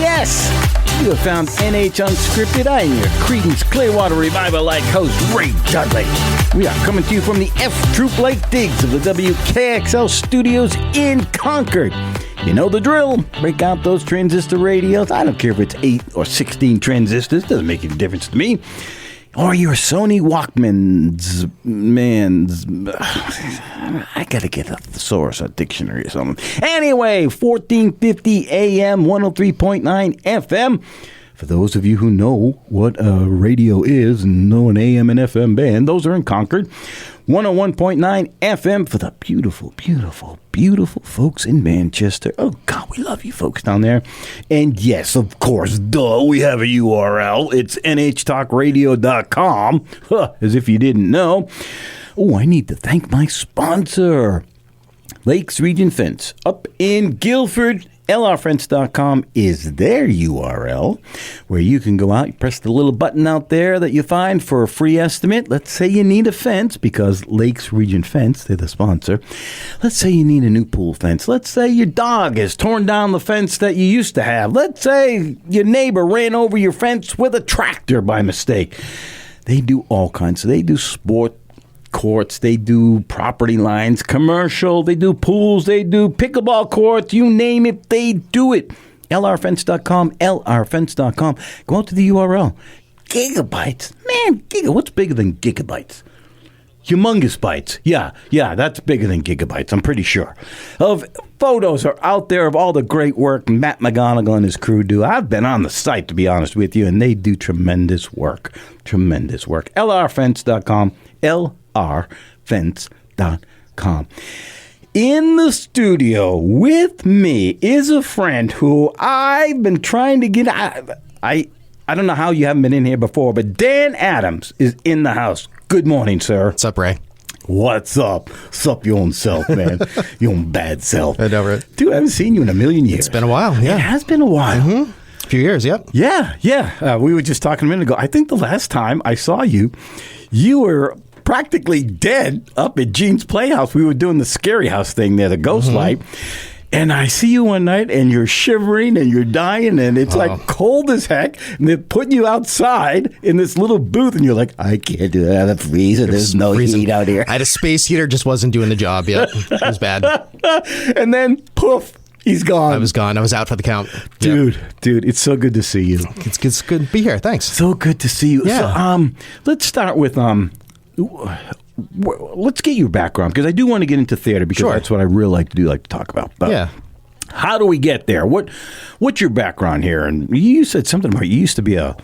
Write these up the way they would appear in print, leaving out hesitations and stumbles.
yes! You have found NH Unscripted. I am your Creedence Clearwater Revival-like host, Ray Dudley. We are coming to you from the F Troop Lake Digs of the WKXL studios in Concord. You know the drill. Break out those transistor radios. I don't care if it's 8 or 16 transistors. Doesn't make any difference to me. Or your Sony Walkmans, I gotta get a thesaurus, a dictionary or something. Anyway, 1450 AM, 103.9 FM. For those of you who know what a radio is and know an AM and FM band, those are in Concord. 101.9 FM for the beautiful, beautiful, beautiful folks in Manchester. Oh, God, we love you folks down there. And yes, of course, duh, we have a URL. It's nhtalkradio.com, as if you didn't know. Oh, I need to thank my sponsor, Lakes Region Fence, up in Guilford. LRFence.com is their URL where you can go out, you press the little button out there that you find for a free estimate. Let's say you need a fence because Lakes Region Fence, they're the sponsor. Let's say you need a new pool fence. Let's say your dog has torn down the fence that you used to have. Let's say your neighbor ran over your fence with a tractor by mistake. They do all kinds. They do sport courts, they do property lines, commercial, they do pools, they do pickleball courts, you name it, they do it. LRFence.com, LRFence.com. Go out to the URL. Gigabytes. Man, what's bigger than gigabytes? Humongous bytes. Yeah, that's bigger than gigabytes, I'm pretty sure. Of photos are out there of all the great work Matt McGonigal and his crew do. I've been on the site, to be honest with you, and they do tremendous work. Tremendous work. LRFence.com, LRFence.com. In the studio with me is a friend who I've been trying to get. I don't know how you haven't been in here before, but Dan Adams is in the house. Good morning, sir. What's up, Ray? What's up? Sup your own self, man. Your own bad self. I know, right? Dude, I haven't seen you in a million years. It's been a while, yeah. It has been a while. Mm-hmm. A few years, yep. Yeah. We were just talking a minute ago. I think the last time I saw you, you were practically dead up at Gene's Playhouse. We were doing the Scary House thing there, the ghost light. And I see you one night, and you're shivering, and you're dying, and it's like cold as heck. And they're putting you outside in this little booth, and you're like, I can't do that. I'm freezing. There's no heat out here. I had a space heater, just wasn't doing the job yet. It was bad. And then, poof, he's gone. I was gone. I was out for the count. Dude, it's so good to see you. It's good to be here. Thanks. So good to see you. Yeah. So, let's start with let's get your background, because I do want to get into theater, because that's what I really like to talk about. But yeah. How do we get there? What's your background here? And you said something about you used to be a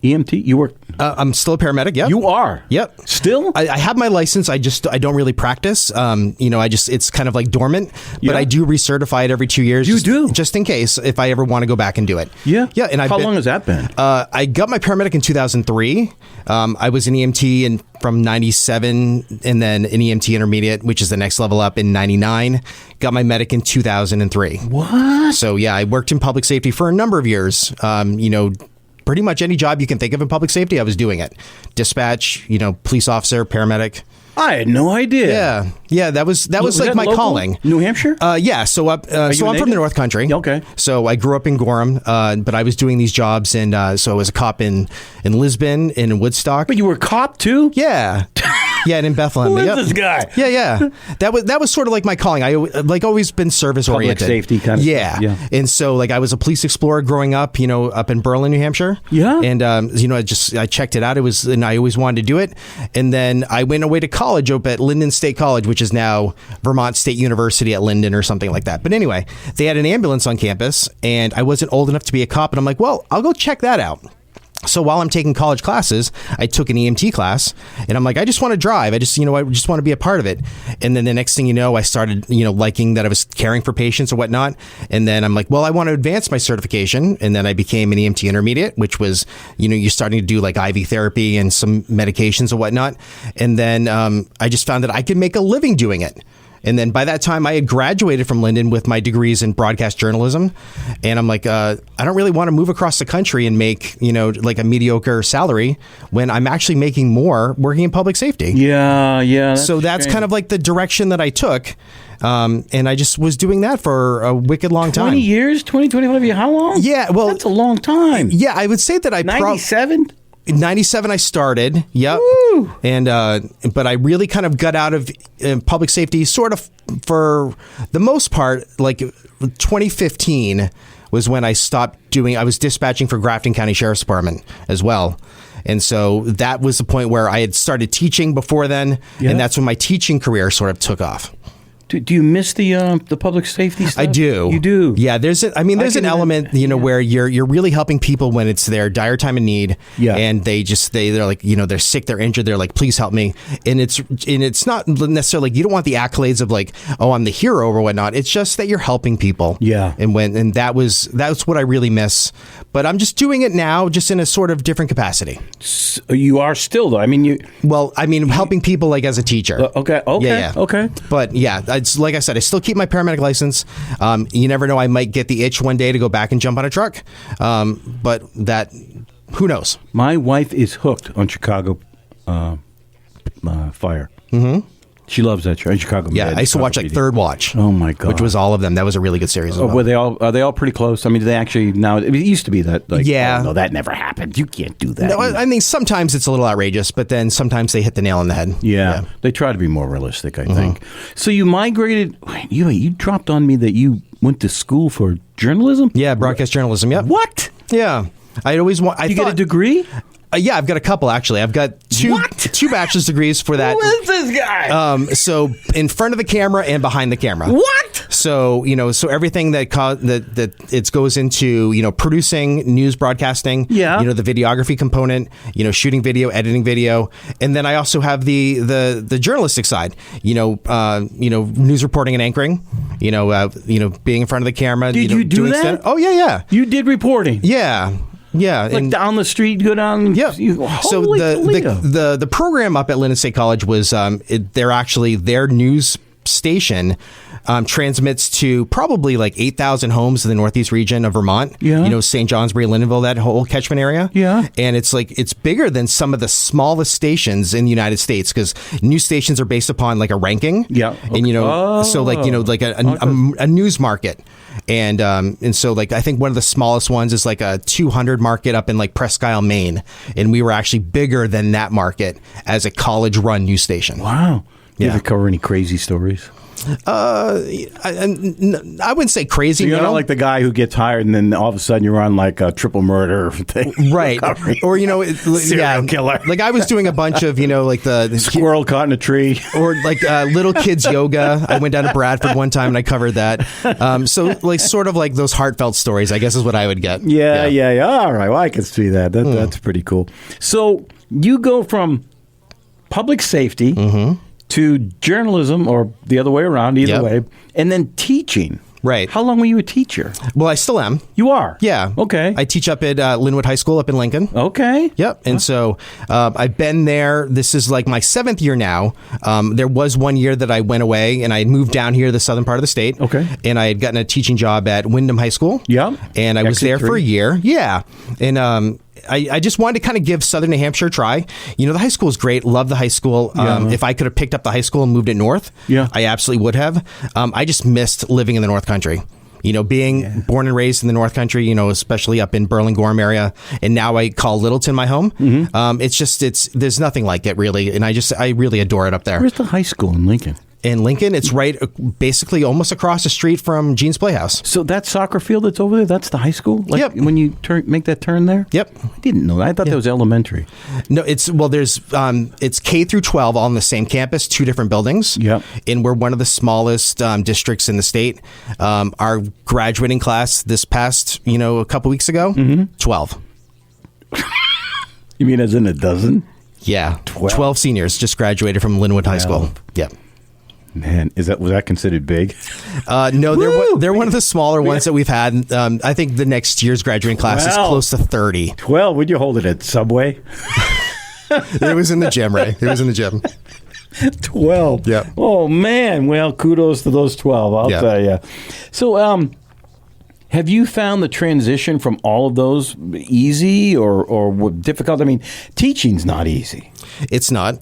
EMT. You work. I'm still a paramedic. Yep. You are. Yep. Still. I have my license. I don't really practice. It's kind of like dormant. But I do recertify it every 2 years. You do, just in case if I ever want to go back and do it. Yeah. Yeah. And how long has that been? I got my paramedic in 2003. I was an EMT from 97, and then an EMT intermediate, which is the next level up, in 99. Got my medic in 2003. What? So yeah, I worked in public safety for a number of years. Pretty much any job you can think of in public safety, I was doing it. Dispatch, police officer, paramedic. I had no idea. Yeah. That was like my calling. New Hampshire? Yeah. So I'm from the North Country. Okay. So I grew up in Gorham, but I was doing these jobs, and so I was a cop in Lisbon, in Woodstock. But you were a cop too? Yeah. Yeah, and in Bethlehem. Who is this guy? Yeah. That was sort of like my calling. I always been service oriented. Public safety kind of stuff. Yeah. And so I was a police explorer growing up, up in Berlin, New Hampshire. Yeah. And I checked it out. And I always wanted to do it. And then I went away to college up at Linden State College, which is now Vermont State University at Linden or something like that. But anyway, they had an ambulance on campus, and I wasn't old enough to be a cop. And I'm like, well, I'll go check that out. So while I'm taking college classes, I took an EMT class, and I'm like, I just want to drive. I just want to be a part of it. And then the next thing you know, I started, liking that I was caring for patients or whatnot. And then I'm like, well, I want to advance my certification. And then I became an EMT intermediate, which was, you're starting to do like IV therapy and some medications and whatnot. And then I just found that I could make a living doing it. And then by that time, I had graduated from Linden with my degrees in broadcast journalism. And I'm like, I don't really want to move across the country and make, like a mediocre salary when I'm actually making more working in public safety. Yeah. So that's kind of like the direction that I took. And I just was doing that for a wicked long time. 20 years? 25 years? How long? Yeah, well... That's a long time. Yeah, I would say that I... 97? 97 I started. Yep. Woo. And but I really kind of got out of public safety sort of for the most part. Like 2015 was when I stopped doing. I was dispatching for Grafton County Sheriff's Department as well. And so that was the point where I had started teaching before then. Yeah. And that's when my teaching career sort of took off. Do you miss the public safety stuff? I do. You do? Yeah, there's an element, where you're really helping people when it's their dire time of need. Yeah. And they're like, they're sick, they're injured, they're like, please help me. And it's not necessarily like you don't want the accolades of like, oh, I'm the hero or whatnot. It's just that you're helping people. Yeah. And that's what I really miss. But I'm just doing it now, just in a sort of different capacity. You are still though. Helping people like as a teacher. Okay. Yeah. Okay. But yeah, it's like I said, I still keep my paramedic license. You never know, I might get the itch one day to go back and jump on a truck. But that, who knows? My wife is hooked on Chicago Fire. Mm-hmm. She loves that show. Chicago. Yeah, I used to watch like Third Watch. Oh my god, which was all of them. That was a really good series. As well. Are they all pretty close? I mean, do they actually now? It used to be that. Like, yeah, no, that never happened. You can't do that. No, I mean sometimes it's a little outrageous, but then sometimes they hit the nail on the head. Yeah. They try to be more realistic, I think. So you migrated. You dropped on me that you went to school for journalism. Yeah, broadcast journalism. Yep. What? Yeah, I'd always want. You get a degree? Yeah, I've got a couple actually. I've got two bachelor's degrees for that. Who is this guy? So in front of the camera and behind the camera. What? So so everything that it goes into producing news broadcasting. Yeah. The videography component. Shooting video, editing video, and then I also have the journalistic side. News reporting and anchoring. Being in front of the camera. Did you do that? Oh yeah. You did reporting. Yeah. Yeah, like down the street, go down. Yeah. So the program up at Linden State College was their news station transmits to probably like 8,000 homes in the northeast region of Vermont. Yeah. St. Johnsbury, Lindenville, that whole catchment area. Yeah. And it's bigger than some of the smallest stations in the United States because news stations are based upon like a ranking. Yeah. Okay. And so like a news market. And so like I think one of the smallest ones is like a 200 market up in like Presque Isle, Maine, and we were actually bigger than that market as a college run news station. Wow. You Yeah. ever cover any crazy stories? I wouldn't say crazy. So you're not like the guy who gets hired and then all of a sudden you're on like a triple murder thing. Right. Or, serial killer. Like I was doing a bunch of, like the squirrel caught in a tree or like little kids yoga. I went down to Bradford one time and I covered that. So like sort of like those heartfelt stories, I guess is what I would get. Yeah. All right. Well, I can see that. That's pretty cool. So you go from public safety to journalism, or the other way around, either way, and then teaching. Right. How long were you a teacher? Well, I still am. You are? Yeah. Okay. I teach up at Linwood High School up in Lincoln. Okay. Yep. And so I've been there. This is like my 7th year now. There was one year that I went away and I had moved down here to the southern part of the state. Okay. And I had gotten a teaching job at Wyndham High School. Yeah. And I was there for a year. Yeah. And I just wanted to kind of give Southern New Hampshire a try. The high school is great. Love the high school. If I could have picked up the high school and moved it north, I absolutely would have. I just missed living in the North Country. Being born and raised in the North Country, especially up in Burlingame area, and now I call Littleton my home. There's nothing like it really, and I really adore it up there. Where's the high school in Lincoln? In Lincoln, it's right basically almost across the street from Gene's Playhouse. So that soccer field that's over there, that's the high school? Like Yep. When you make that turn there? Yep. I didn't know that. I thought that was elementary. No, it's K through 12 all on the same campus, 2 different buildings. Yep. And we're one of the smallest districts in the state. Our graduating class this past, a couple weeks ago, 12. You mean as in a dozen? Yeah. 12 seniors just graduated from Linwood High School. Yep. Man, was that considered big? No, they're one of the smaller ones that we've had. I think the next year's graduating class is close to 30. 12? Would you hold it at Subway? It was in the gym, Ray. It was in the gym. 12. Yeah. Oh, man. Well, kudos to those 12, I'll tell you. So, have you found the transition from all of those easy or difficult? I mean, teaching's not easy. It's not.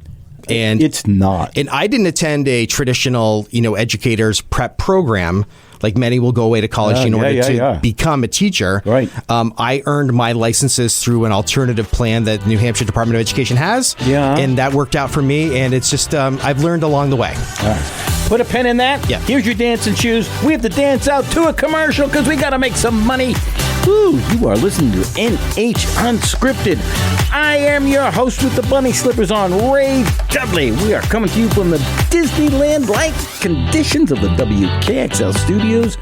And it's not. And I didn't attend a traditional, educator's prep program. Like many will go away to college in order to become a teacher. Right. I earned my licenses through an alternative plan that New Hampshire Department of Education has. Yeah. And that worked out for me. And it's just, I've learned along the way. All right. Put a pin in that. Yeah. Here's your dancing shoes. We have to dance out to a commercial because we got to make some money. Woo, you are listening to NH Unscripted. I am your host with the bunny slippers on, Ray Dudley. We are coming to you from the Disneyland-like conditions of the WKXL studios,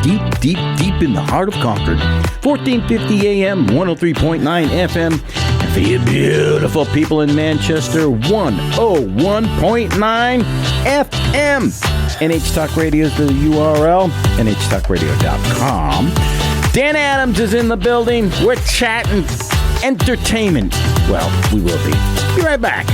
deep in the heart of Concord. 1450 AM, 103.9 FM. And for you beautiful people in Manchester, 101.9 FM. NH Talk Radio is the URL, nhtalkradio.com. Dan Adams is in the building. We're chatting entertainment. Well, we will be. Be right back.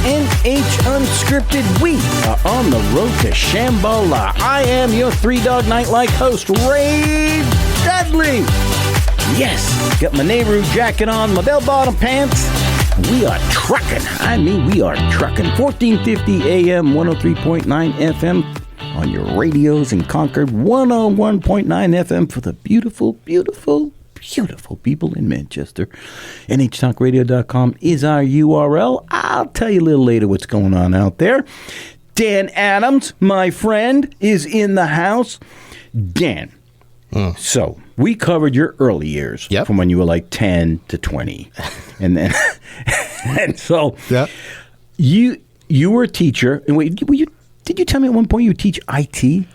NH Unscripted. We are on the road to Shambhala. I am your Three Dog Nightlight host, Ray Dudley. Yes, got my Nehru jacket on, my bell-bottom pants. We are trucking. I mean, we are trucking. 1450 AM, 103.9 FM on your radios in Concord, 101.9 FM for the beautiful people in Manchester. NHTalkRadio.com is our URL. I'll tell you a little later what's going on out there. Dan Adams, my friend, is in the house. Dan, so we covered your early years from when you were like 10 to 20. And then, and so you were a teacher. And wait, did you tell me at one point you teach IT?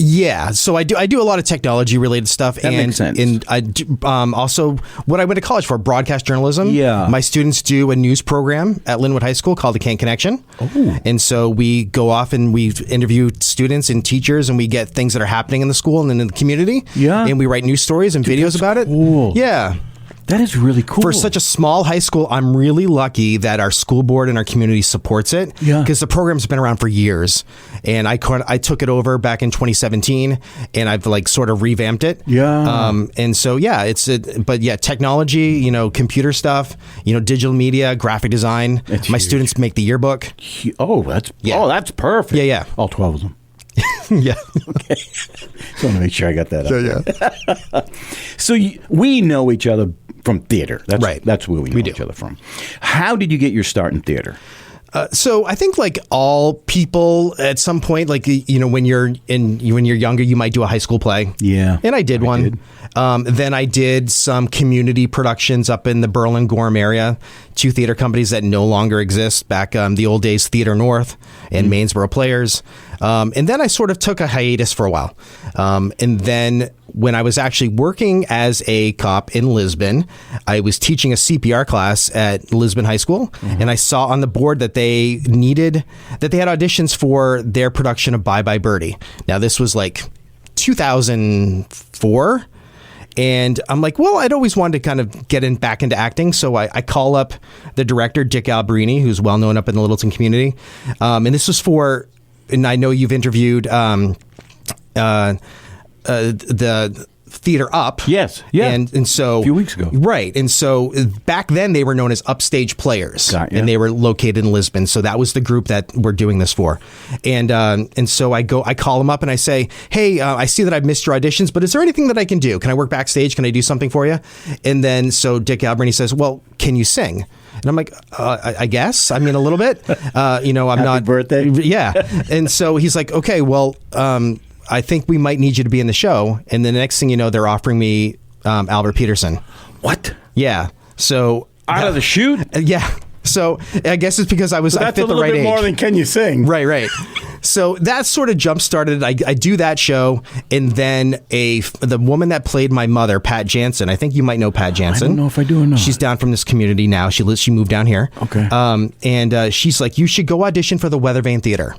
Yeah, so I do a lot of technology related stuff. That makes sense. And I do, also what I went to college for, broadcast journalism. Yeah. My students do a news program at Linwood High School called The Kent Connection. Oh. And so we go off and we interview students and teachers and we get things that are happening in the school and in the community. Yeah. And we write news stories and videos about cool. it. Yeah. That is really cool. For such a small high school, I'm really lucky that our school board and our community supports it. Yeah. Because the program's been around for years. And I took it over back in 2017 and I've like sort of revamped it. Yeah. And so, but technology, computer stuff, digital media, graphic design. It's My huge. students make the yearbook. That's perfect. Yeah. All 12 of them. Yeah. Okay. Just want to make sure I got that up. Yeah. So we know each other from theater. That's right. That's where we know each other from. How did you get your start in theater? So I think like all people at some point, like, when you're younger, you might do a high school play. Yeah. And I did one. Then I did some community productions up in the Berlin-Gorham area, 2 theater companies that no longer exist back the old days, Theater North and Mainsboro Players. And then I sort of took a hiatus for a while. And then when I was actually working as a cop in Lisbon, I was teaching a CPR class at Lisbon High School. And I saw on the board that they had auditions for their production of Bye Bye Birdie. Now, this was like 2004. And I'm like, well, I'd always wanted to kind of get back into acting. So I call up the director, Dick Alberini, who's well known up in the Littleton community. And this was and I know you've interviewed the Theater Up. Yes. Yeah. And so a few weeks ago. Right. And so back then they were known as Upstage Players. Got ya. And they were located in Lisbon. So that was the group that we're doing this for. And so I call them up and I say, hey, I see that I've missed your auditions, but is there anything that I can do? Can I work backstage? Can I do something for you? And then so Dick Alberini says, well, can you sing? And I'm like, I guess. I mean, a little bit. I'm Happy not. birthday. Yeah. And so he's like, okay, well, I think we might need you to be in the show. And then the next thing you know, they're offering me Albert Peterson. What? Yeah. So Out of the chute? yeah. So I guess it's because I That's fit a the little right bit age. more than can you sing? Right. So that sort of jump started. I do that show, and then the woman that played my mother, Pat Jansen. I think you might know Pat Jansen. I don't know if I do or not. She's down from this community now. She moved down here. Okay. And she's like, you should go audition for the Weathervane Theater.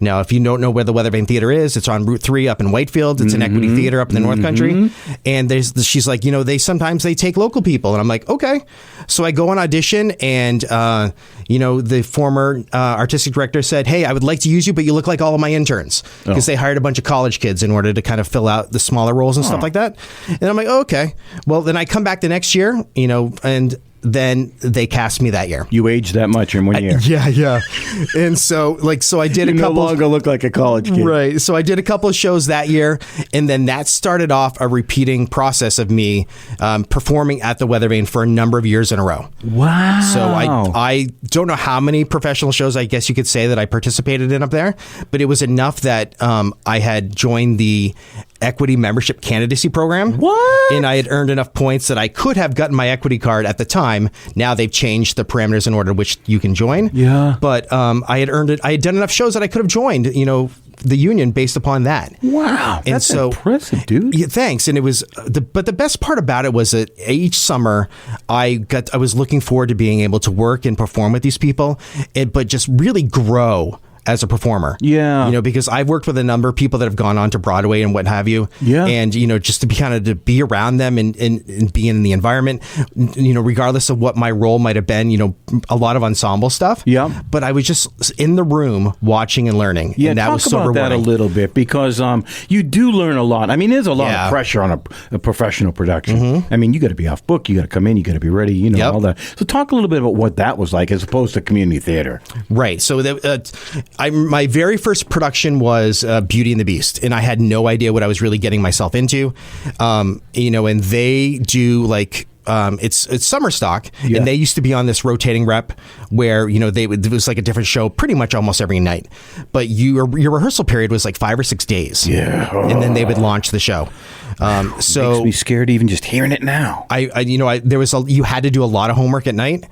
Now, if you don't know where the Weathervane Theater is, it's on Route 3 up in Whitefield. It's an equity theater up in the North Country. And she's like, sometimes they take local people. And I'm like, okay. So I go on audition, and, the former artistic director said, hey, I would like to use you, but you look like all of my interns. Because they hired a bunch of college kids in order to kind of fill out the smaller roles and stuff like that. And I'm like, oh, okay. Well, then I come back the next year, and then they cast me that year. You aged that much in 1 year. Yeah. And so I did You a couple. no longer look like a college kid. Right. So I did a couple of shows that year, and then that started off a repeating process of me performing at the Weathervane for a number of years in a row. Wow. So I don't know how many professional shows I guess you could say that I participated in up there, but it was enough that I had joined the equity membership candidacy program. What? And I had earned enough points that I could have gotten my equity card at the time. Now they've changed the parameters in order which you can join. Yeah. But I had earned it. I had done enough shows that I could have joined, the union based upon that. Wow. And That's so, impressive, dude. Yeah, thanks. And it was, but the best part about it was that each summer I was looking forward to being able to work and perform with these people, but just really grow as a performer. Yeah. Because I've worked with a number of people that have gone on to Broadway and what have you. Yeah. And, just to be around them and be in the environment, regardless of what my role might have been, a lot of ensemble stuff. Yeah. But I was just in the room watching and learning. Yeah, and that talk was so about rewarding. that a little bit, because you do learn a lot. I mean, there's a lot of pressure on a professional production. I mean, you got to be off book, you got to come in, you got to be ready, all that. So talk a little bit about what that was like as opposed to community theater. Right. So my very first production was Beauty and the Beast, and I had no idea what I was really getting myself into. And they do it's summer stock, and they used to be on this rotating rep where it was like a different show pretty much almost every night, but your rehearsal period was like 5 or 6 days. Yeah. And then they would launch the show. So makes me scared even just hearing it now. You had to do a lot of homework at night.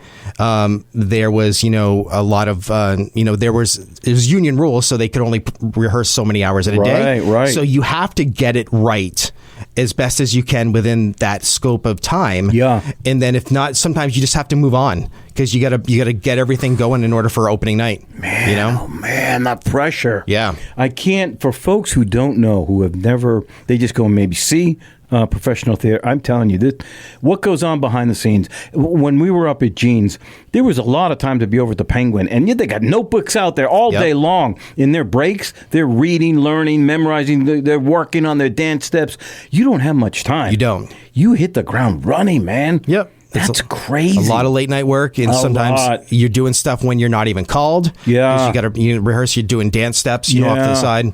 There was a lot of it was union rules, so they could only rehearse so many hours in a day. Right. So you have to get it right as best as you can within that scope of time. Yeah. And then if not, sometimes you just have to move on because you gotta get everything going in order for opening night. Man, oh man, that pressure. Yeah. I can't, for folks who don't know, who have never, they just go and maybe see professional theater. I'm telling you, what goes on behind the scenes. When we were up at Gene's, there was a lot of time to be over at the Penguin, and they got notebooks out there all day long. In their breaks, they're reading, learning, memorizing. They're working on their dance steps. You don't have much time. You don't. You hit the ground running, man. Yep. That's crazy. A lot of late night work, and sometimes you're doing stuff when you're not even called. Yeah. You got to rehearse. You're doing dance steps. Off to the side.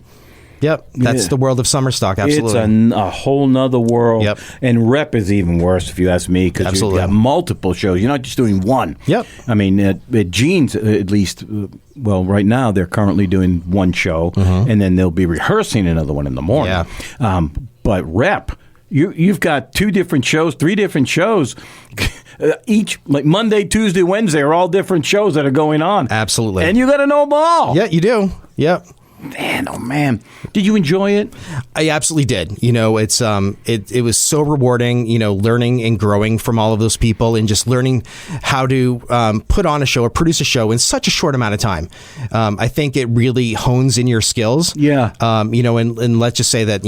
Yep, that's the world of summer stock. Absolutely, it's a whole nother world. Yep. And rep is even worse, if you ask me, because you got multiple shows. You're not just doing one. Yep. I mean, at Gene's, at least, right now they're currently doing one show, and then they'll be rehearsing another one in the morning. Yeah. But rep, you've got 2 different shows, 3 different shows. Each, like Monday, Tuesday, Wednesday, are all different shows that are going on. Absolutely. And you got to know them all. Yeah, you do. Yep. Man, oh man, did you enjoy it? I absolutely did. It's it was so rewarding. Learning and growing from all of those people, and just learning how to put on a show or produce a show in such a short amount of time. I think it really hones in your skills. Yeah. And let's just say that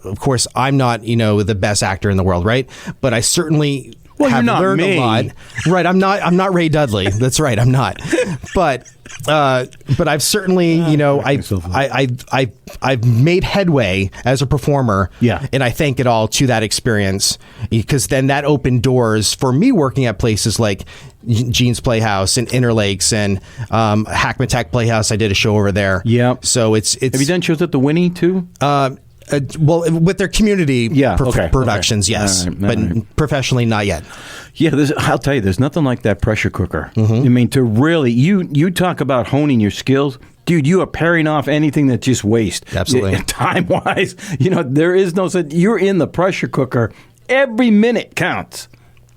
of course I'm not the best actor in the world, right? But I certainly have learned a lot. Right. I'm not Ray Dudley. That's right. I'm not. But I've certainly, I've made headway as a performer. Yeah. And I thank it all to that experience, because then that opened doors for me working at places like Gene's Playhouse and Interlakes and Hackmatack Playhouse. I did a show over there. Yeah. So it's. Have you done shows at the Winnie too? Well, with their community productions, yes. But professionally, not yet. Yeah, I'll tell you, there's nothing like that pressure cooker. I mean, to really, you talk about honing your skills. Dude, you are paring off anything that's just waste. Absolutely. Time-wise, there is no such. You're in the pressure cooker. Every minute counts.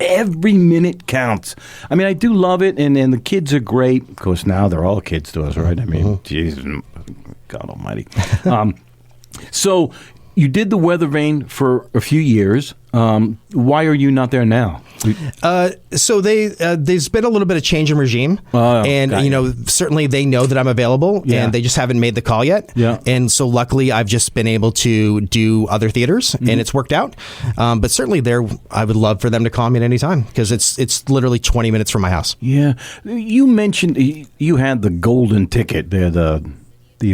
Every minute counts. I mean, I do love it, and the kids are great. Of course, now they're all kids to us, right? I mean, Jesus, God almighty. So you did the Weather Vane for a few years. Why are you not there now? So there's been a little bit of change in regime, and certainly they know that I'm available, and they just haven't made the call yet. Yeah. And so luckily, I've just been able to do other theaters, and it's worked out. But certainly, I would love for them to call me at any time because it's literally 20 minutes from my house. Yeah, you mentioned you had the golden ticket there, the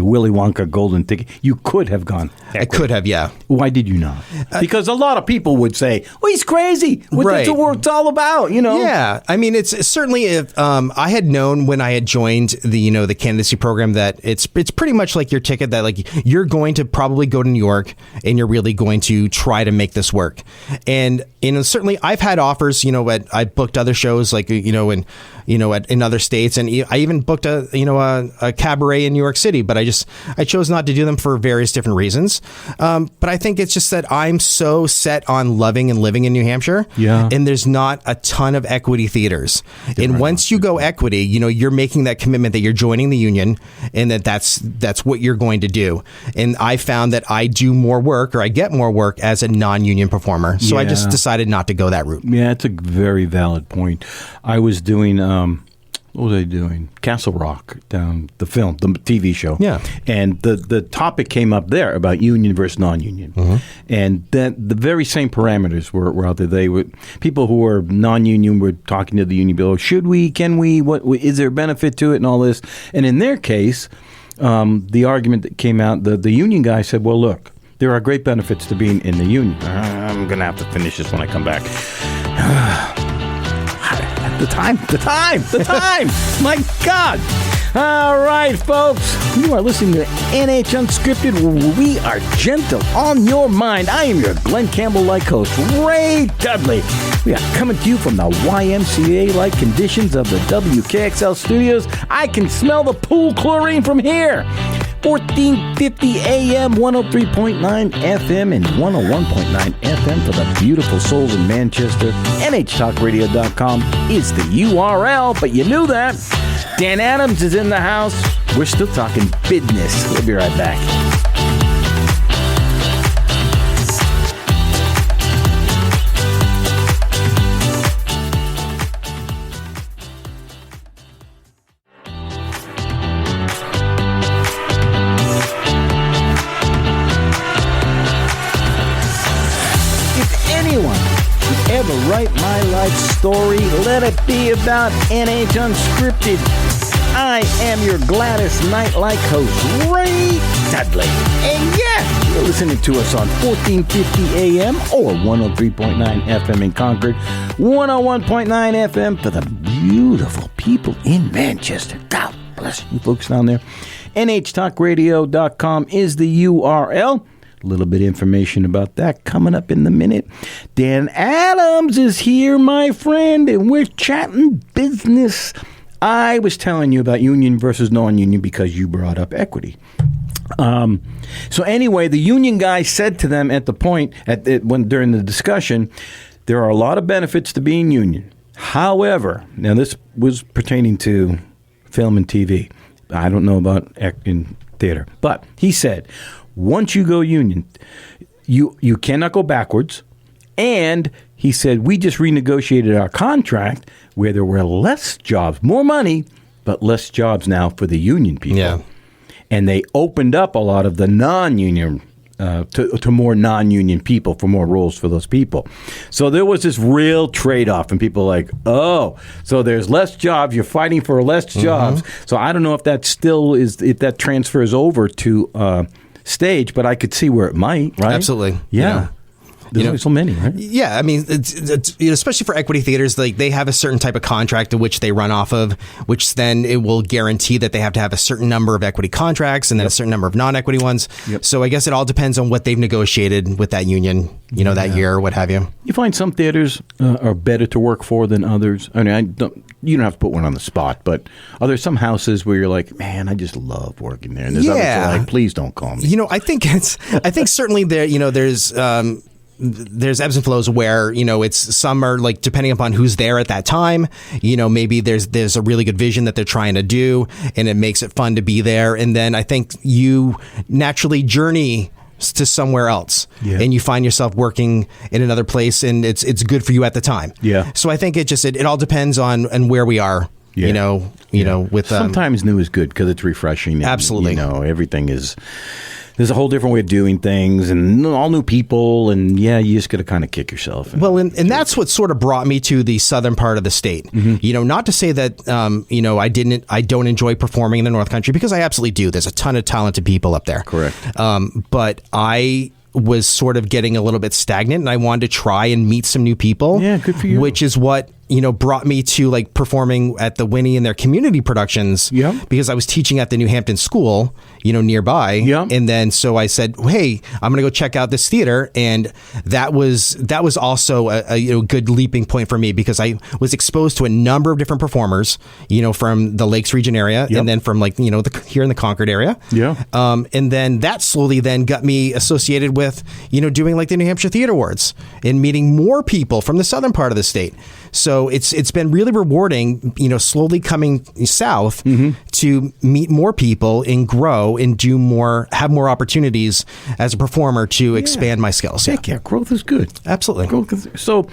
Willy Wonka golden ticket. You could have gone. I could have, yeah. Why did you not? Because a lot of people would say, "Well, he's crazy. That's what it's all about," you know. Yeah, I mean, it's certainly if I had known when I had joined the candidacy program that it's pretty much like your ticket that like you're going to probably go to New York and you're really going to try to make this work. And certainly I've had offers. I booked other shows like in other states, and I even booked a cabaret in New York City, but I chose not to do them for various different reasons. But I think it's just that I'm so set on loving and living in New Hampshire. Yeah. And there's not a ton of equity theaters. And once you go equity, you're making that commitment that you're joining the union and that's what you're going to do. And I found that I do more work or I get more work as a non-union performer. So I just decided not to go that route. Yeah, it's a very valid point. I was doing what was I doing? Castle Rock, down the film, the TV show. Yeah. And the topic came up there about union versus non-union. And then the very same parameters were out there. People who were non-union were talking to the union below, can we, what is there benefit to it and all this? And in their case, the argument that came out, the union guy said, well, look, there are great benefits to being in the union. I'm going to have to finish this when I come back. The time! My God! All right, folks. You are listening to NH Unscripted, where we are gentle on your mind. I am your Glenn Campbell-like host, Ray Dudley. We are coming to you from the YMCA-like conditions of the WKXL studios. I can smell the pool chlorine from here. 1450 AM, 103.9 FM, and 101.9 FM for the beautiful souls in Manchester. NHTalkRadio.com is the URL, but you knew that. Dan Adams is in the house. We're still talking business. We'll be right back. Ever write my life story, let it be about NH Unscripted. I am your Gladys Knight-like host, Ray Dudley. And yeah, you're listening to us on 1450 AM or 103.9 FM in Concord, 101.9 FM for the beautiful people in Manchester. God bless you folks down there. NHTalkRadio.com is the URL. A little bit of information about that coming up in the minute. Dan Adams is here, my friend, and we're chatting business. I was telling you about union versus non-union because you brought up equity. So anyway, the union guy said to them at the point during the discussion, there are a lot of benefits to being union. However, now this was pertaining to film and TV. I don't know about in theater, but he said, once you go union, you cannot go backwards. And he said, we just renegotiated our contract where there were less jobs, more money, but less jobs now for the union people. Yeah. And they opened up a lot of the non-union to more non-union people, for more roles for those people. So there was this real trade-off, and people like, oh, so there's less jobs, you're fighting for less jobs. So I don't know if that still is, if that transfers over to stage, but I could see where it might, right? Absolutely. Yeah. There's only so many, right? Yeah, I mean, it's especially for equity theaters, like they have a certain type of contract to which they run off of, which then it will guarantee that they have to have a certain number of equity contracts and then a certain number of non-equity ones. So I guess it all depends on what they've negotiated with that union, that year or what have you. You find some theaters are better to work for than others. I mean, you don't have to put one on the spot, but are there some houses where you're like, man, I just love working there, and there's others that are like, please don't call me. I think certainly there. There's there's ebbs and flows where, it's some are like depending upon who's there at that time, maybe there's a really good vision that they're trying to do and it makes it fun to be there. And then I think you naturally journey to somewhere else and you find yourself working in another place and it's good for you at the time. Yeah. So I think it all depends on where we are. Yeah. With sometimes new is good because it's refreshing. And, absolutely. Everything is. There's a whole different way of doing things and all new people. And you just got to kind of kick yourself. And that's what sort of brought me to the southern part of the state. Mm-hmm. Not to say that, I don't enjoy performing in the North Country because I absolutely do. There's a ton of talented people up there. Correct. But I was sort of getting a little bit stagnant and I wanted to try and meet some new people. Yeah, good for you. Which is what brought me to like performing at the Winnie and their community productions. Yeah. Because I was teaching at the New Hampton School, nearby. Yeah. And then so I said, hey, I'm going to go check out this theater. And that was also a good leaping point for me because I was exposed to a number of different performers, from the Lakes region area and then from here in the Concord area. Yeah. And then that slowly then got me associated with, doing like the New Hampshire Theater Awards and meeting more people from the southern part of the state. So it's been really rewarding, slowly coming south to meet more people and grow and have more opportunities as a performer to expand my skills. Yeah, growth is good. Absolutely. So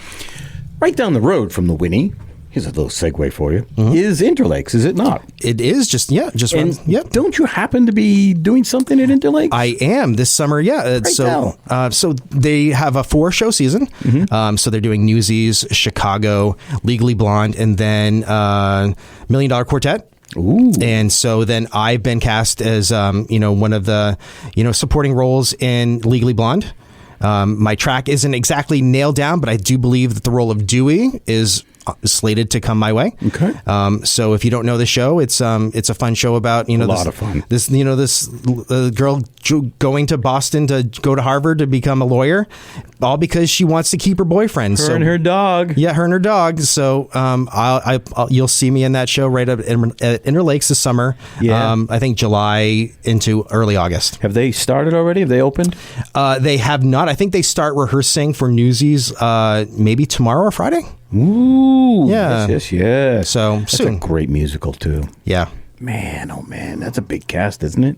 right down the road from the Winnie, here's a little segue for you, is Interlakes, is it not? It is just Don't you happen to be doing something at Interlakes? I am this summer, so they have a 4-show season. So they're doing Newsies, Chicago, Legally Blonde, and then $1 Million Quartet. Ooh. And so then I've been cast as, one of the, supporting roles in Legally Blonde. My track isn't exactly nailed down, but I do believe that the role of Dewey is slated to come my way. Okay. So if you don't know the show, it's a fun show about a lot of fun. This girl going to Boston to go to Harvard to become a lawyer, all because she wants to keep her boyfriend. Her and her dog. Yeah, her and her dog. So you'll see me in that show right up at Interlakes this summer. Yeah. I think July into early August. Have they started already? Have they opened? They have not. I think they start rehearsing for Newsies maybe tomorrow or Friday. Ooh. Yeah. Yes. So that's soon. a great musical too. Yeah. Man, oh man, that's a big cast, isn't it?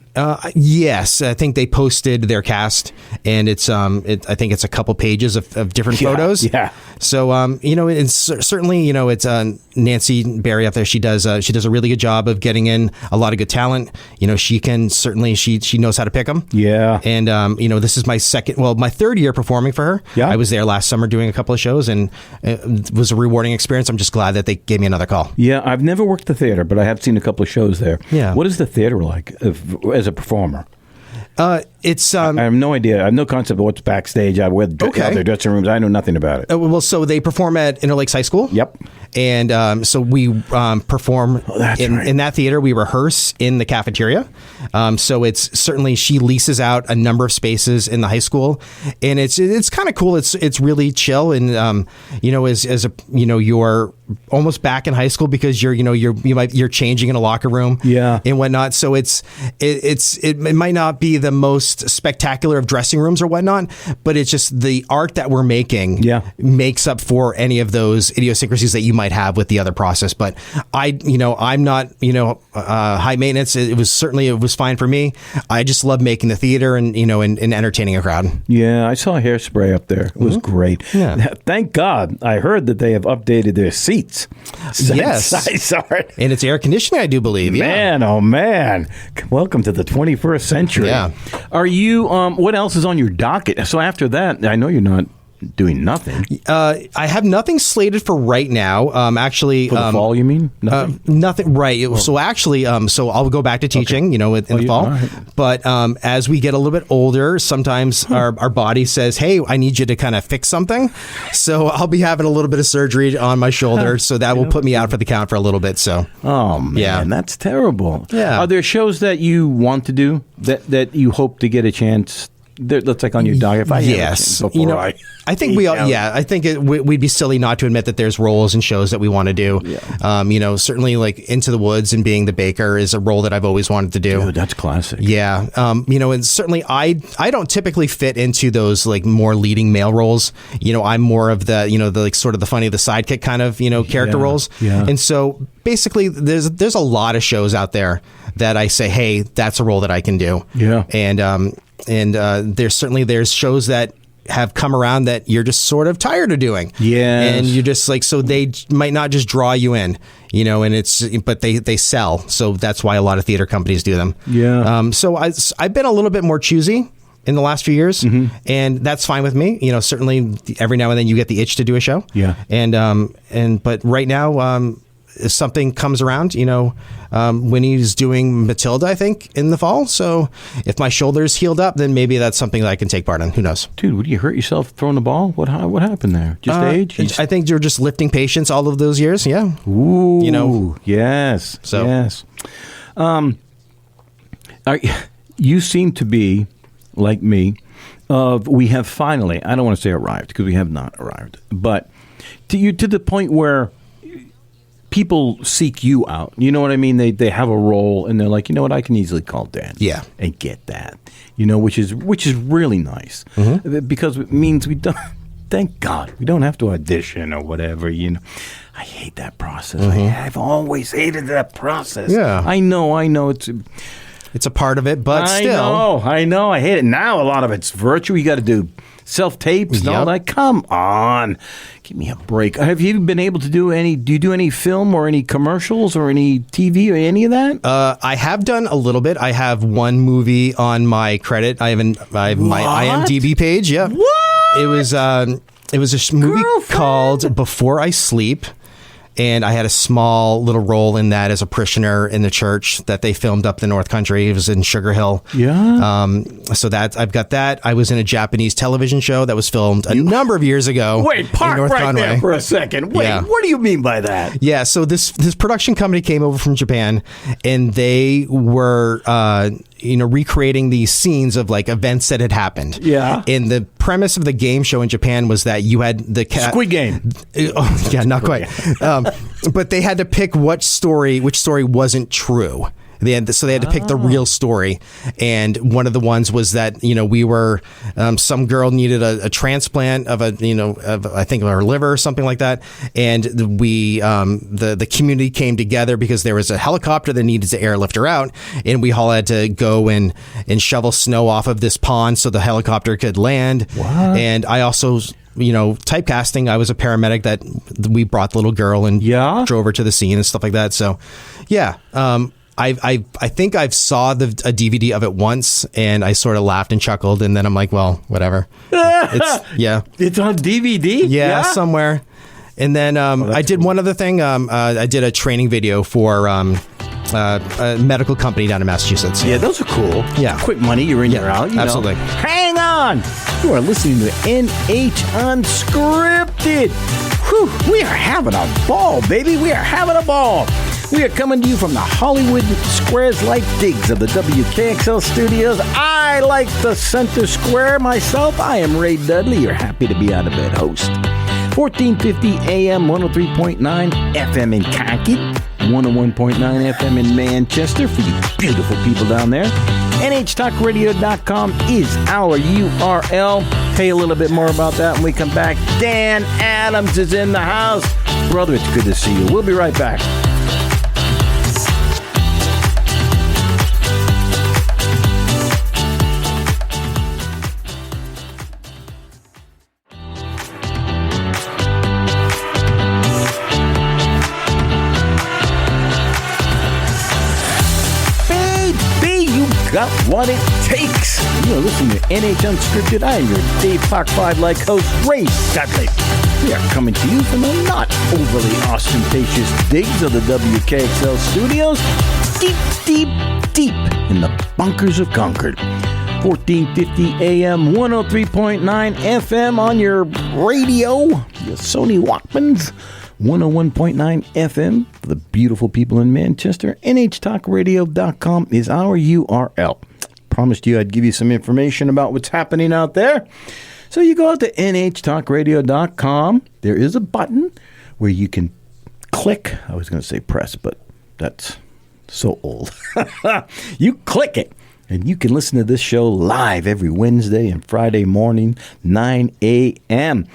Yes, I think they posted their cast, and it's I think it's a couple pages of different photos. Yeah. So it's certainly it's Nancy Barry up there. She does a really good job of getting in a lot of good talent. She can certainly she knows how to pick them. Yeah. And this is my third year performing for her. Yeah. I was there last summer doing a couple of shows, and it was a rewarding experience. I'm just glad that they gave me another call. Yeah, I've never worked the theater, but I have seen a couple of shows there. Yeah. What is the theater like as a performer? It's I have no idea. I have no concept of what's backstage. Out their dressing rooms. I know nothing about it. So they perform at Interlakes High School. Yep. And so we perform in that theater. We rehearse in the cafeteria. So it's certainly she leases out a number of spaces in the high school, and it's kind of cool. It's really chill, and you're almost back in high school because you're changing in a locker room, and whatnot. So it might not be the most spectacular of dressing rooms or whatnot, but it's just the art that we're making makes up for any of those idiosyncrasies that you might have with the other process. But I'm not high maintenance. It was fine for me. I just love making the theater and entertaining a crowd. Yeah, I saw Hairspray up there. It was great. Yeah. Thank God. I heard that they have updated their seats. Yes, I saw it, and it's air conditioning, I do believe. Man, oh man! Welcome to the 21st century. Yeah. Are you? What else is on your docket? So after that, I know you're not doing nothing. I have nothing slated for right now. Actually, for the fall, you mean? Nothing. Nothing. Right. So actually, so I'll go back to teaching. In the fall. Right. But as we get a little bit older, sometimes our body says, "Hey, I need you to kind of fix something." So I'll be having a little bit of surgery on my shoulder, so that will put me out for the count for a little bit. So. Oh man, that's terrible. Yeah. Are there shows that you want to do that you hope to get a chance That's like on your dog. If I yes, have a you know, I think we all. Yeah, I think we'd be silly not to admit that there's roles and shows that we want to do. Yeah. You know, certainly like Into the Woods and being the baker is a role that I've always wanted to do. Dude, that's classic. Yeah. You know, and certainly I don't typically fit into those like more leading male roles. You know, I'm more of the, you know, the like sort of the funny, the sidekick kind of, you know, character roles. Yeah. And so basically there's a lot of shows out there that I say, hey, that's a role that I can do. Yeah. And there's shows that have come around that you're just sort of tired of doing. Yeah. And you're just like, so they might not just draw you in, you know, and but they sell. So that's why a lot of theater companies do them. Yeah. So I've been a little bit more choosy in the last few years, and that's fine with me. You know, certainly every now and then you get the itch to do a show. Yeah. But right now, if something comes around, you know, Winnie's doing Matilda, I think, in the fall. So if my shoulder's healed up, then maybe that's something that I can take part in. Who knows? Dude, would you hurt yourself throwing the ball? What happened there? Just age? I think you're just lifting patience all of those years. Yeah. Ooh. You know. Yes. So. Yes. You seem to be like me. We have finally, I don't want to say arrived because we have not arrived, but to the point where people seek you out. You know what I mean? They have a role and they're like, you know what? I can easily call Dan. Yeah. And get that. You know, which is really nice because it means we don't. Thank God we don't have to audition or whatever. You know, I hate that process. I've always hated that process. Yeah. I know. It's a part of it, but still. I know. I hate it. Now a lot of it's virtual. You got to do self-tapes and all that. Come on. Give me a break. Have you been able to do any film or any commercials or any TV or any of that? I have done a little bit. I have one movie on my credit. I have my IMDb page. Yeah. What? It was a movie called Before I Sleep. And I had a small little role in that as a parishioner in the church that they filmed up the North Country. It was in Sugar Hill. Yeah. So I've got that. I was in a Japanese television show that was filmed a number of years ago. Wait, park North right Conway. there for a second. Wait, What do you mean by that? Yeah, so this production company came over from Japan, and they were recreating these scenes of like events that had happened. Yeah. And the premise of the game show in Japan was that you had the Squid Game. Oh, yeah, not quite. But they had to pick which story wasn't true. They had to pick the real story, and one of the ones was that we were some girl needed a transplant of I think her liver or something like that, and we the community came together because there was a helicopter that needed to airlift her out, and we all had to go and shovel snow off of this pond so the helicopter could land. What? And I also, typecasting, I was a paramedic that we brought the little girl and drove her to the scene and stuff like that. So, yeah. I think I've saw a DVD of it once, and I sort of laughed and chuckled, and then I'm like, well, whatever. It's on DVD? Yeah, somewhere. And then I did one other thing. I did a training video for a medical company down in Massachusetts. Yeah, those are cool. Yeah. Quick money, you're in, you're out. Absolutely. Hang on. You are listening to NH Unscripted. Whew, we are having a ball, baby. We are having a ball. We are coming to you from the Hollywood Squares-like digs of the WKXL studios. I like the center square myself. I am Ray Dudley, your happy-to-be-out-of-bed host. 1450 AM, 103.9 FM in Concord, 101.9 FM in Manchester for you beautiful people down there. NHTalkRadio.com is our URL. Tell you a little bit more about that when we come back. Dan Adams is in the house. Brother, it's good to see you. We'll be right back. Got what it takes. You're listening to NH Unscripted. I am your Dave Park 5-like host, Ray Dudley. We are coming to you from the not overly ostentatious digs of the WKXL studios, deep in the bunkers of Concord. 1450 AM, 103.9 FM on your radio, your Sony Walkmans. 101.9 FM for the beautiful people in Manchester. NHTalkRadio.com is our URL. promised you I'd give you some information about what's happening out there. So you go out to nhtalkradio.com. There is a button where you can click. I was going to say press, but that's so old. You click it, and you can listen to this show live every Wednesday and Friday morning, 9 a.m.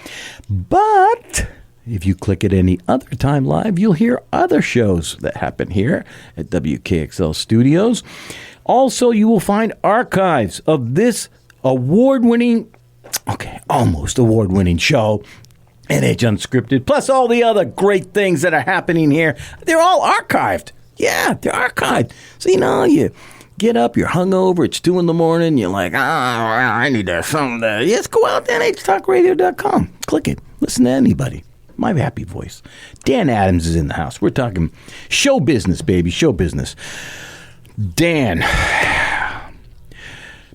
But if you click it any other time live, you'll hear other shows that happen here at WKXL Studios. Also, you will find archives of this almost award-winning show, NH Unscripted, plus all the other great things that are happening here. They're all archived. Yeah, they're archived. So, you get up, you're hungover, it's 2 a.m, you're like, I need something to... Just go out to nhtalkradio.com. Click it. Listen to anybody. My happy voice. Dan Adams is in the house. We're talking show business, baby, show business. Dan,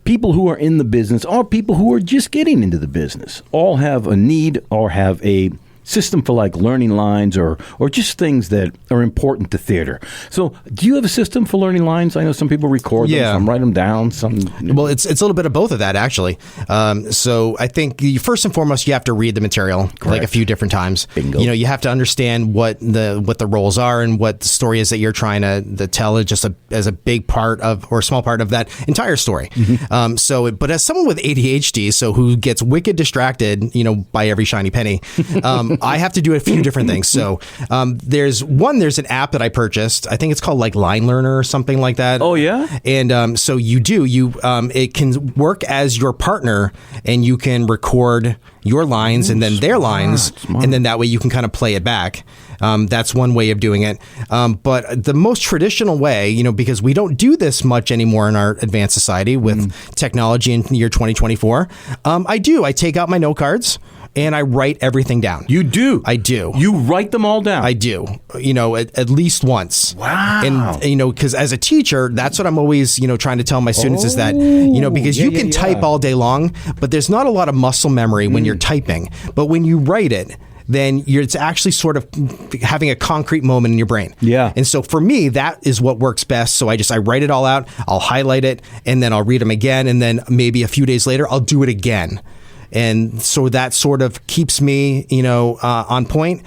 people who are in the business or people who are just getting into the business all have a need or have a system for like learning lines or just things that are important to theater. So do you have a system for learning lines? I know some people record them, some write them down. Well, it's a little bit of both of that, actually. So I think first and foremost, you have to read the material like a few different times. Bingo. You have to understand what the roles are and what the story is that you're trying to tell as a big part of or a small part of that entire story. Mm-hmm. But as someone with ADHD, so who gets wicked distracted, by every shiny penny, I have to do a few different things. So there's an app that I purchased. I think it's called like Line Learner or something like that. Oh, yeah? And so it can work as your partner, and you can record your lines and then their lines, and then that way you can kind of play it back. That's one way of doing it. But the most traditional way, because we don't do this much anymore in our advanced society with technology in the year 2024, I take out my note cards and I write everything down. You do? I do. You write them all down? I do, at least once. Wow. And, because as a teacher, that's what I'm always, trying to tell my students is that, because you can type all day long, but there's not a lot of muscle memory when you're typing. But when you write it, then it's actually sort of having a concrete moment in your brain. Yeah. And so for me, that is what works best. So I write it all out, I'll highlight it, and then I'll read them again. And then maybe a few days later, I'll do it again. And so that sort of keeps me, on point.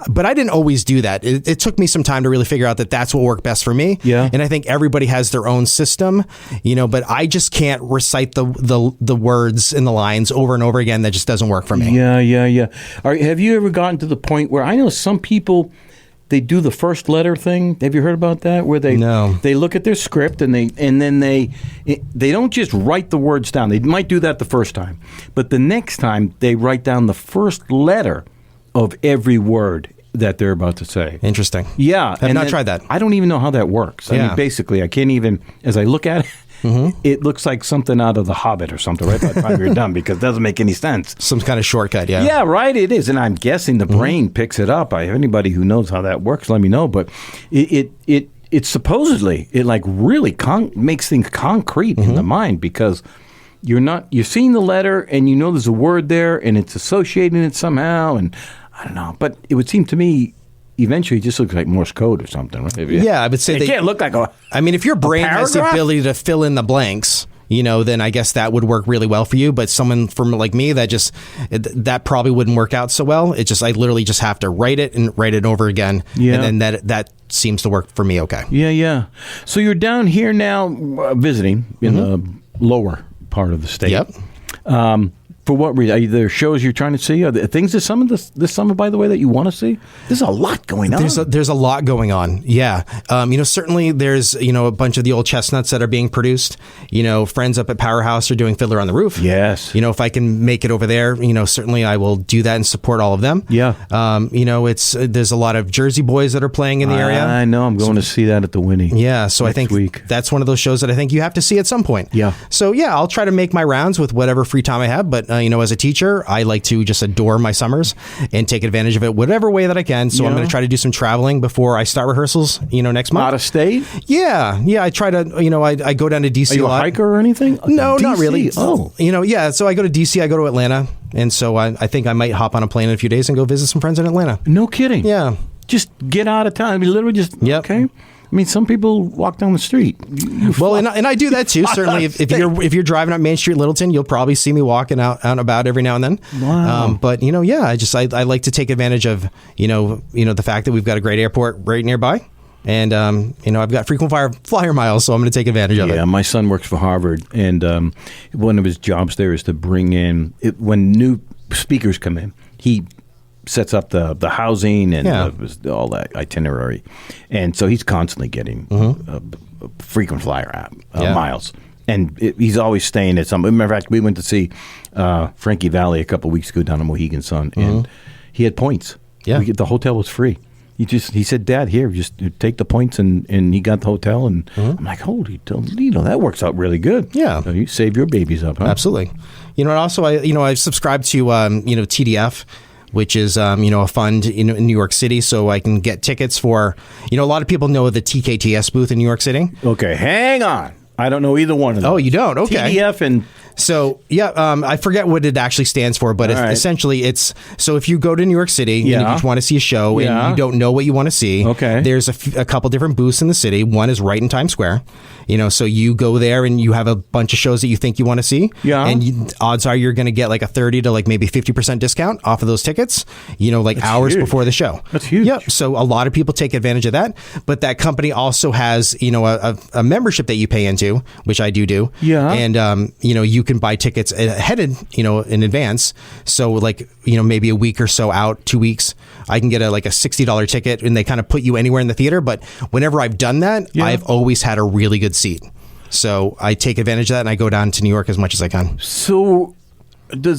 But I didn't always do that. It took me some time to really figure out that that's what worked best for me. Yeah. And I think everybody has their own system, but I just can't recite the words and the lines over and over again. That just doesn't work for me. Yeah. Have you ever gotten to the point where I know some people, they do the first letter thing? Have you heard about that? Where they look at their script and then they don't just write the words down. They might do that the first time, but the next time they write down the first letter of every word that they're about to say. Interesting. Yeah, I've not tried that. I don't even know how that works. I mean, basically, I can't even. As I look at it. Mm-hmm. It looks like something out of The Hobbit or something right by the time you're done, because it doesn't make any sense. Some kind of shortcut, yeah. Yeah, right, it is. And I'm guessing the brain picks it up. Anybody who knows how that works, let me know. But it supposedly, it like really makes things concrete in the mind, because you're seeing the letter and there's a word there and it's associating it somehow. And I don't know. But it would seem to me, eventually, it just looks like Morse code or something, right? Yeah, I would say it can't look like if your brain has the ability to fill in the blanks, then I guess that would work really well for you. But someone from like me, that probably wouldn't work out so well. I literally just have to write it and write it over again. Yeah. And then that seems to work for me okay. Yeah. So you're down here now visiting in the lower part of the state. Yep. For what reason? Are there shows you're trying to see? Are there things this summer, by the way, that you want to see? There's a lot going on. There's a lot going on. Yeah. Certainly there's, a bunch of the old chestnuts that are being produced. Friends up at Powerhouse are doing Fiddler on the Roof. Yes. If I can make it over there, certainly I will do that and support all of them. Yeah. There's a lot of Jersey boys that are playing in the area. I know. I'm going to see that at the Winnie. Yeah. So I think that's one of those shows that I think you have to see at some point. Yeah. So yeah, I'll try to make my rounds with whatever free time I have. But as a teacher, I like to just adore my summers and take advantage of it whatever way that I can. So I'm going to try to do some traveling before I start rehearsals, next month. Out of state? Yeah. I try to, I go down to DC. Are you a hiker or anything? No, DC? not really. Oh. Yeah. So I go to DC, I go to Atlanta. And so I think I might hop on a plane in a few days and go visit some friends in Atlanta. No kidding. Yeah. Just get out of town. Literally just, okay. I mean, some people walk down the street. Well, and I do that too. Certainly, if you're driving up Main Street, Littleton, you'll probably see me walking out and about every now and then. Wow. But I like to take advantage of the fact that we've got a great airport right nearby. And, I've got frequent flyer miles, so I'm going to take advantage of it. Yeah, my son works for Harvard, and one of his jobs there is to bring in, when new speakers come in, he sets up the housing and all that itinerary. And so he's constantly getting frequent flyer miles. And he's always staying at some. Matter of fact, we went to see Frankie Valli a couple of weeks ago down in Mohegan Sun, and he had points. Yeah. The hotel was free. He said, Dad, here, just take the points, and he got the hotel, and I'm like, holy, that works out really good. Yeah. So you save your babies up, huh? Absolutely. And also, I subscribe to, TDF, which is, a fund in New York City, so I can get tickets for, a lot of people know the TKTS booth in New York City. Okay, hang on. I don't know either one of them. Oh, you don't? Okay. TDF and... So, I forget what it actually stands for, but essentially it's, so if you go to New York City and you just want to see a show and you don't know what you want to see, there's a couple different booths in the city. One is right in Times Square, so you go there and you have a bunch of shows that you think you want to see. Yeah. And odds are you're going to get like a 30 to like maybe 50% discount off of those tickets, That's hours huge. Before the show. That's huge. Yep. So a lot of people take advantage of that, but that company also has, a membership that you pay into, which I do. Yeah. And, you can buy tickets headed, in advance. So maybe a week or so out, 2 weeks, I can get a $60 ticket and they kind of put you anywhere in the theater. But whenever I've done that, I've always had a really good seat. So I take advantage of that and I go down to New York as much as I can. So do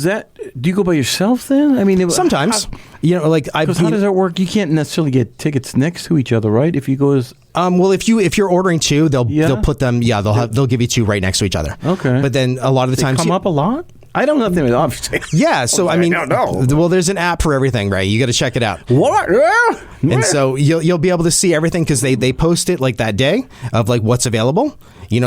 you go by yourself then? I mean, sometimes, how does that work? You can't necessarily get tickets next to each other, right? If you go as well, if you're ordering two, they'll put them. Yeah, they'll give you two right next to each other. Okay. But then a lot of the times come up a lot. I don't know if they obviously. Yeah, so I mean, I don't know. Well, there's an app for everything, right? You got to check it out. What? And so you'll be able to see everything because they post it like that day of like what's available.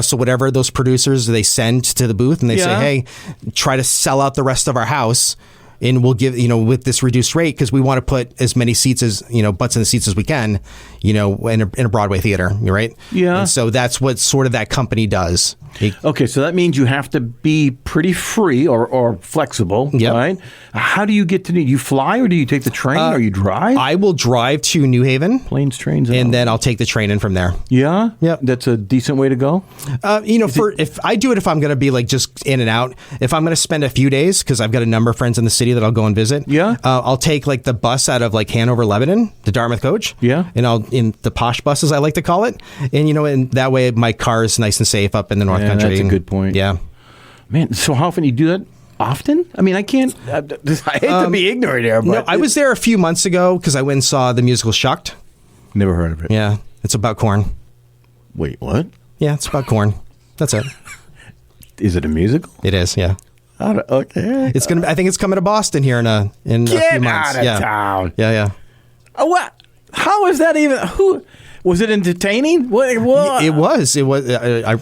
So whatever those producers they send to the booth and they say, hey, try to sell out the rest of our house. And we'll give, with this reduced rate because we want to put as many seats as, butts in the seats as we can, in a Broadway theater, right? Yeah. And so that's what sort of that company does. Okay, so that means you have to be pretty free or flexible, right? How do you get to New York? You fly or do you take the train or you drive? I will drive to New Haven. Planes, trains. And then I'll take the train in from there. Yeah? Yeah. That's a decent way to go? If I do it if I'm going to be like just in and out. If I'm going to spend a few days, because I've got a number of friends in the city that I'll go and visit. Yeah. I'll take like the bus out of like Hanover, Lebanon, the Dartmouth coach. Yeah. And I'll in the posh buses, I like to call it. And, and that way my car is nice and safe up in the North Country. That's a good point. Yeah. Man, so how often do you do that? Often? I mean, I can't. I hate to be ignorant here, but. No, I was there a few months ago because I went and saw the musical Shucked. Never heard of it. Yeah. It's about corn. Wait, what? Yeah, it's about corn. That's it. Is it a musical? It is, yeah. Okay. It's gonna. I think it's coming to Boston here in a few months. Get out of town. Yeah. What? How is that even? Who? Was it entertaining? What? It was. It was.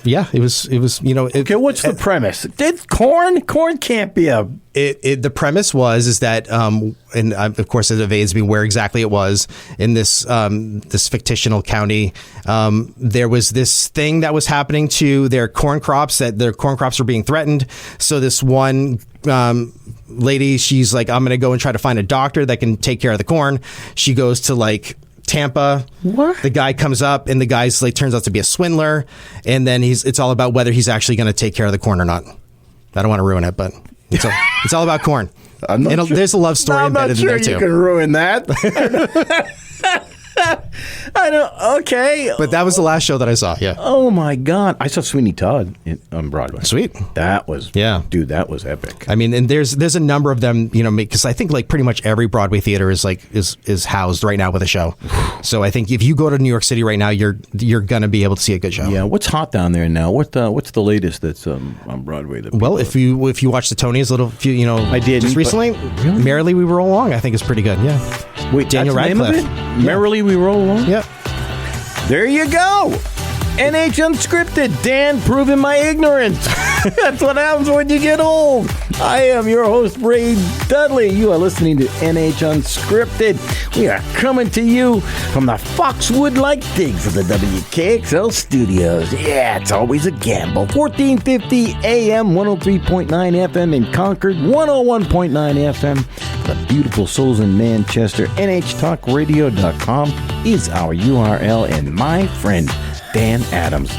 Yeah. It was. Okay. What's the premise? Did corn? Corn can't be a. The premise is that, and of course it evades me where exactly it was in this fictional county. There was this thing that was happening to their corn crops, that their corn crops were being threatened. So this one lady, she's like, I'm going to go and try to find a doctor that can take care of the corn. She goes to like Tampa. What? The guy comes up and the guy's like turns out to be a swindler, and then it's all about whether he's actually going to take care of the corn or not. I don't want to ruin it, but it's all about corn. There's a love story embedded in there too. You can ruin that. I don't. Okay, but that was the last show that I saw. Yeah. Oh my God, I saw Sweeney Todd on Broadway. Sweet. That was dude. That was epic. I mean, and there's a number of them. Because I think like pretty much every Broadway theater is housed right now with a show. So I think if you go to New York City right now, you're gonna be able to see a good show. Yeah. What's hot down there now? What's the latest that's on Broadway? Well, if you watch the Tonys I did just recently. Really? Merrily We Roll Along, I think is pretty good. Yeah. Wait, Daniel Radcliffe. Merrily We Roll Along. Yep. There you go. NH Unscripted. Dan proving my ignorance. That's what happens when you get old. I am your host, Ray Dudley. You are listening to NH Unscripted. We are coming to you from the Foxwood-like digs of the WKXL studios. Yeah, it's always a gamble. 1450 AM, 103.9 FM in Concord, 101.9 FM. The beautiful souls in Manchester. NHTalkRadio.com is our URL. And my friend, Dan Adams,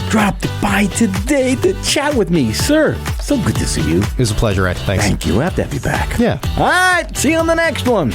dropped by today to chat with me. Sir, so good to see you. It was a pleasure, Ed. Thanks. Thank you. We'll have to have you back. Yeah. All right. See you on the next one.